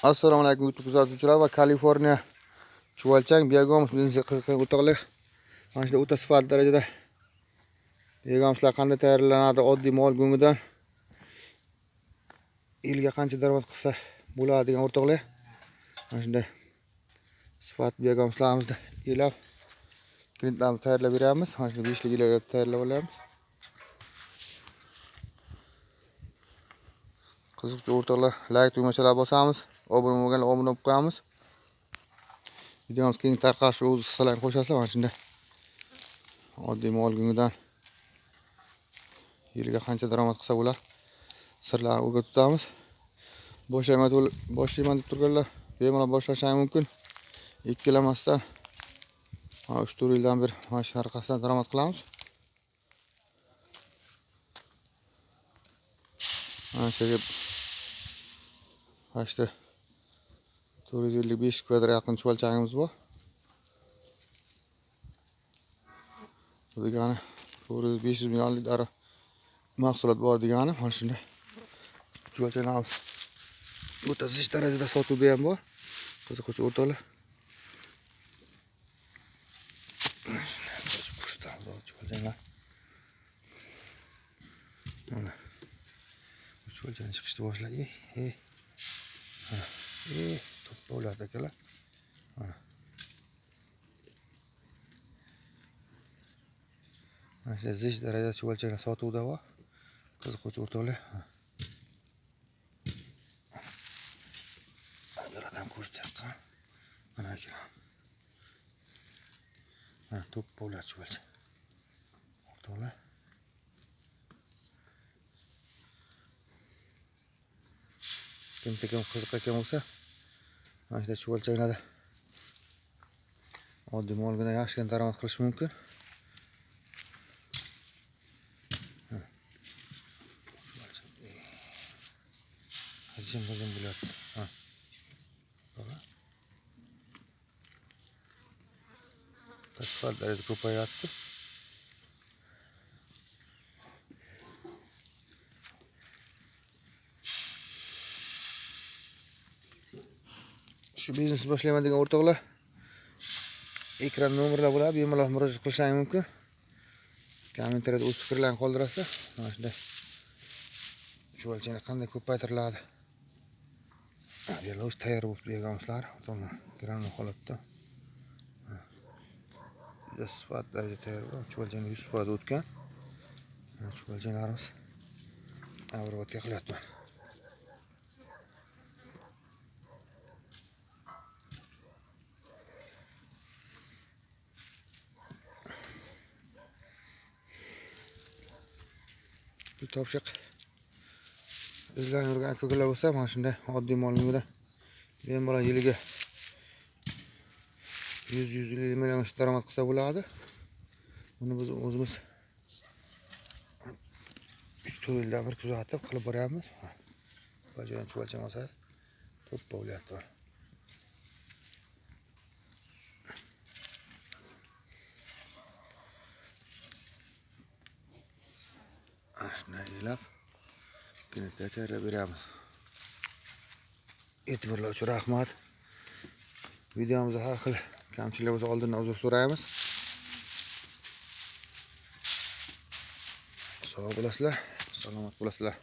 Assalomu alaykum YouTube kuzatuvchilar va Kaliforniya chuvalchang biyagomos bizning o'rtoqlar. Mana shunday o'ta sifatli darajada biyagomoslar qanday tayyorlanadi oddiy mol go'ngidan yilga qancha daromad qilsa bo'ladi degan o'rtoqlar. Mana shunday sifatli biyagomoslarimizni elab grindlarni tayyorlab beramiz. Mana shunday 5 liglarga tayyorlab olamiz. Qiziqchi o'rtoqlar like tugmachalarini bosamiz. Obuna bo'lganlar obuna bo'lib qo'yamiz. Videomiz keng tarqalishi o'z hissalarini qo'shasizlar. Mana shunday oddiy mol go'ngidan yilga qancha daromad qilsa bo'ladi sirlarni o'rgatib o'tamiz. Boshlayman deb turganlar bemalol boshlashi mumkin. Ikkilamasdan 3-4 yildan beri mana shu orqasidan daromad qilamiz. Mana shu yerga 455 kvadrat yaqin chuvalchangimiz bor. Bu degani 400-500 millionlik mahsulot bor degani. Mana shunday chuvalchanglarimiz o'ta zich darajada sotuvda ham bor. Qiziquvchi o'rtoqlar. Mana chuvalchang chiqishni boshladi. To'ppa bo'ladi akalar. Mana shunday zich darajada chuvalchanglar sotuvda bor. Qiziquvchi o'rtoqlar. Adam ko'rsatyapti. Mana akalar. Mana to'ppa bo'ladi chuvalchang. O'rtoqlar. Kim qiziqayotgan bo'lsa, mana shunday chuvalchanglarda oddiy molgina yaxshigina daromad qilish mumkin. Hajim bo'lyapti. Tasfat darajada ko'payapti. Shu biznes boshlayman degan o'rtoqlar ekran nomerlar bo'ladi, bemalol murojaat qilishingiz mumkin. Kommentariyada o'z fikrlaringizni qoldirasizlar. Mana shunday chuvalchanglar qanday ko'paytiriladi. Bular o'z tayyor bo'lib berganmislar. O'rtoqlar, granul holatda. Juda sifatli darajada tayyor bo'lgan. Chuvalchanglar 100% o'tgan. Chuvalchanglarimiz obro'tga qilyapti. Bu topshiq izlanib yurgan ko'klar bo'lsa, mana shunday oddiy molingda bemalol yiliga 100-150 million daromad qilsa bo'ladi. Buni biz o'zimiz 3-4 yildan bir kuzatib qilib boryapmiz. Bajoyan chuvalchang olsa to'ppa bo'lyapti. Shunday elab kinetga tayyorlab beramiz. E'tiborlar uchun rahmat. Videomizda har xil kamchiliklar bo'lsa oldindan uzr so'raymiz. Sog' bo'lasizlar, salomat bo'lasizlar.